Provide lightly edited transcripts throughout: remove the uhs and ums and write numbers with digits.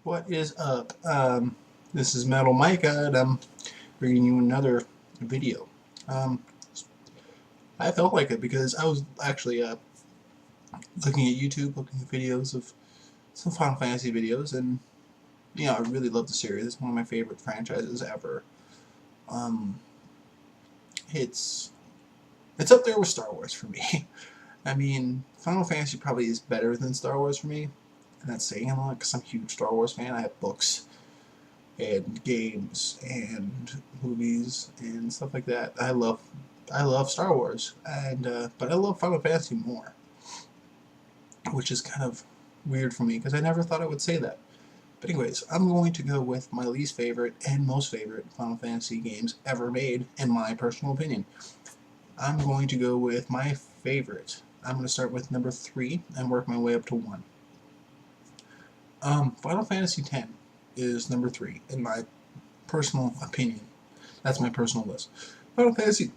What is up? This is Metal Micah, and I'm bringing you another video. Um, I felt like it because I was actually looking at YouTube, looking at videos of some Final Fantasy videos, and I really love the series. It's one of my favorite franchises ever. Um, it's up there with Star Wars for me. I mean, Final Fantasy probably is better than Star Wars for me, and that's saying a lot because I'm a huge Star Wars fan. I have books and games and movies and stuff like that. I love Star Wars, and but I love Final Fantasy more, which is kind of weird for me because I never thought I would say that. But anyways, I'm going to go with my least favorite and most favorite Final Fantasy games ever made, in my personal opinion. I'm going to go with my favorite. I'm going to start with number 3 and work my way up to 1. Final Fantasy X is number 3 in my personal opinion. That's my personal list. Final Fantasy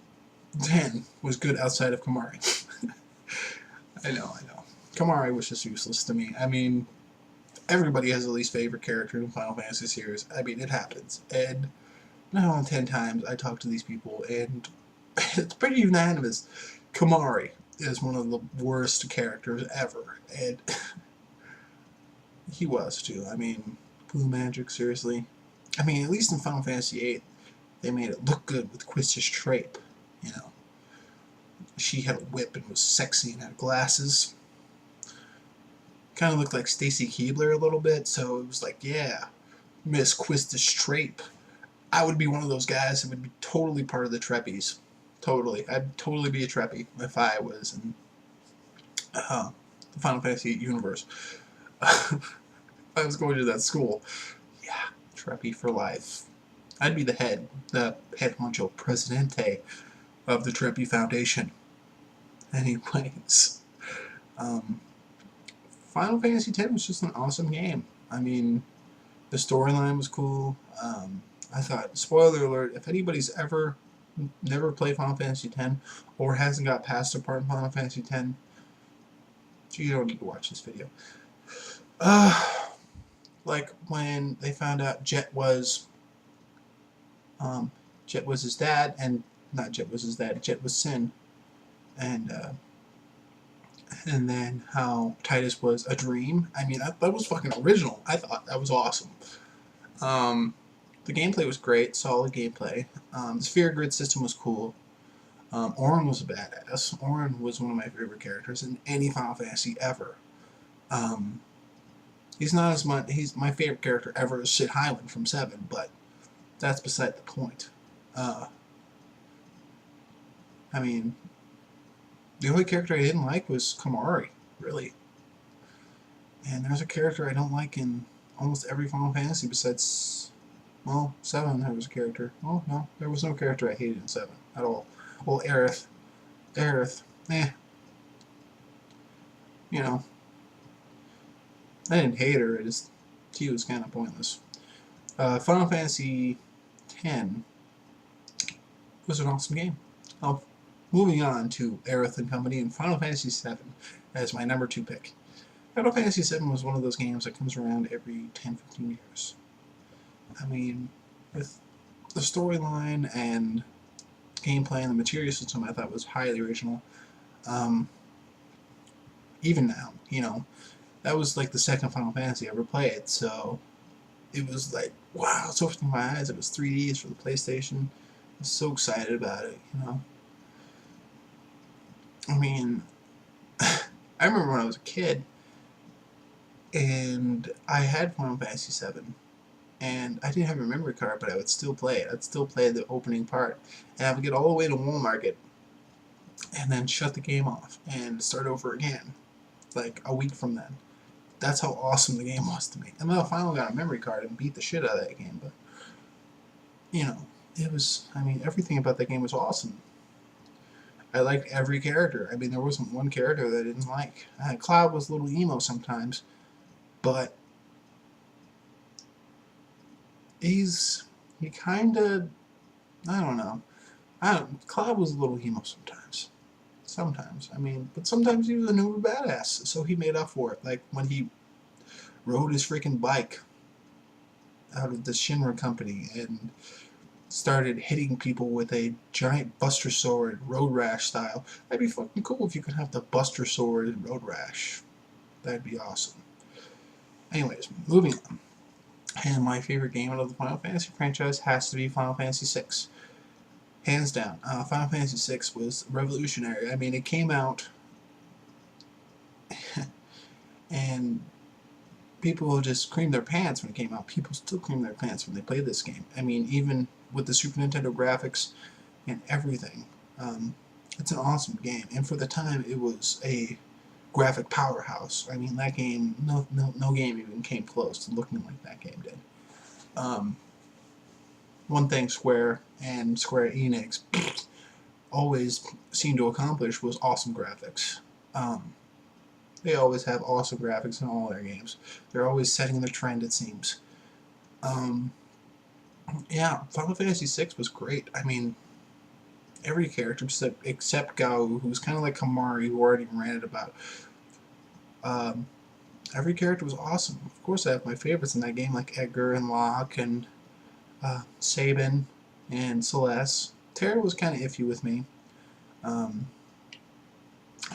X was good outside of Kamari. I know. Kamari was just useless to me. I mean, everybody has a least favorite character in the Final Fantasy series. I mean, it happens. And 9 out of 10 times I talk to these people, and it's pretty unanimous. Kamari is one of the worst characters ever. And he was, too. I mean, Blue Magic, seriously. I mean, at least in Final Fantasy VIII, they made it look good with Quista's Trape, you know. She had a whip and was sexy and had glasses. Kind of looked like Stacy Keibler a little bit, so it was like, yeah, Miss Quista's Trape. I would be one of those guys that would be totally part of the Treppies. Totally. I'd totally be a Treppy if I was in the Final Fantasy VIII universe. I was going to that school. Yeah, Treppy for life. I'd be the head honcho presidente of the Treppy Foundation. Anyways, Final Fantasy X was just an awesome game. I mean, the storyline was cool. I thought, spoiler alert, if anybody's never played Final Fantasy X or hasn't got past a part in Final Fantasy X, you don't need to watch this video. Like when they found out Jet was his dad, and not Jet was his dad, Jet was Sin, and then how Titus was a dream. I mean, that was fucking original. I thought that was awesome. The gameplay was great, solid gameplay. The sphere grid system was cool. Auron was a badass. Auron was one of my favorite characters in any Final Fantasy ever. He's not as much. He's my favorite character ever is Sid Highland from 7, but that's beside the point. I mean, the only character I didn't like was Kamari, really. And there's a character I don't like in almost every Final Fantasy besides, well, 7 there was a character. Oh, no, there was no character I hated in 7 at all. Well, Aerith. You know, I didn't hate her, she was kind of pointless. Final Fantasy X was an awesome game. Moving on to Aerith and Company and Final Fantasy VII as my number 2 pick. Final Fantasy VII was one of those games that comes around every 10-15 years. I mean, with the storyline and gameplay and the materia system, I thought was highly original. Even now, that was like the second Final Fantasy I ever played, so it was like, wow, it's opening my eyes. It was 3D for the PlayStation. I was so excited about it, I mean, I remember when I was a kid, and I had Final Fantasy VII, and I didn't have a memory card, but I would still play it. I'd still play the opening part, and I would get all the way to Wall Market, and then shut the game off, and start over again, like a week from then. That's how awesome the game was to me. And then I finally got a memory card and beat the shit out of that game, but, it was, I mean, everything about that game was awesome. I liked every character. I mean, there wasn't one character that I didn't like. Cloud was a little emo sometimes, but he kind of, I don't know. Cloud was a little emo sometimes. I mean, but sometimes he was a newer badass, so he made up for it. Like when he rode his freaking bike out of the Shinra company and started hitting people with a giant Buster Sword, Road Rash style. That'd be fucking cool if you could have the Buster Sword and Road Rash. That'd be awesome. Anyways, moving on. And my favorite game out of the Final Fantasy franchise has to be Final Fantasy VI. Hands down. Final Fantasy VI was revolutionary. I mean, it came out and people just creamed their pants when it came out. People still cream their pants when they play this game. I mean, even with the Super Nintendo graphics and everything. It's an awesome game. And for the time, it was a graphic powerhouse. I mean, that game, no game even came close to looking like that game did. One thing Square and Square Enix always seemed to accomplish was awesome graphics. They always have awesome graphics in all their games. They're always setting the trend, it seems. Yeah, Final Fantasy VI was great. I mean, every character except Gao, who's kind of like Kamari, who already ranted about. Every character was awesome. Of course, I have my favorites in that game, like Edgar and Locke and Sabin and Celeste. Terra was kind of iffy with me.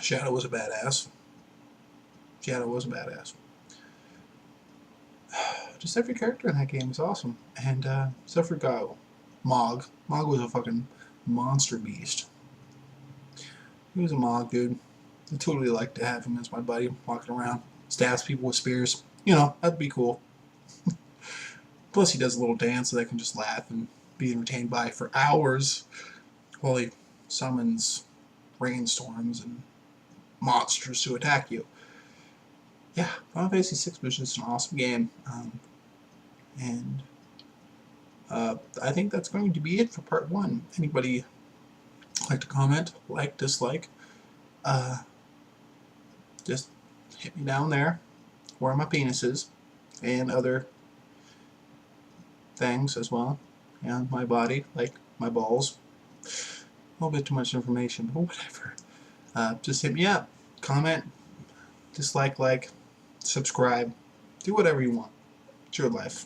Shadow was a badass. Just every character in that game was awesome. And except for Gao. Mog. Mog was a fucking monster beast. He was a Mog dude. I'd totally like to have him as my buddy, walking around. Stabs people with spears. You know, that'd be cool. Plus he does a little dance that I can just laugh and be entertained by for hours while he summons rainstorms and monsters to attack you. Yeah, Final Fantasy VI was just an awesome game. And I think that's going to be it for part 1. Anybody like to comment, like, dislike, just hit me down there where my penis is and other things as well. And my body, like my balls. A little bit too much information, but whatever. Just hit me up, comment, dislike, like, subscribe, do whatever you want. It's your life.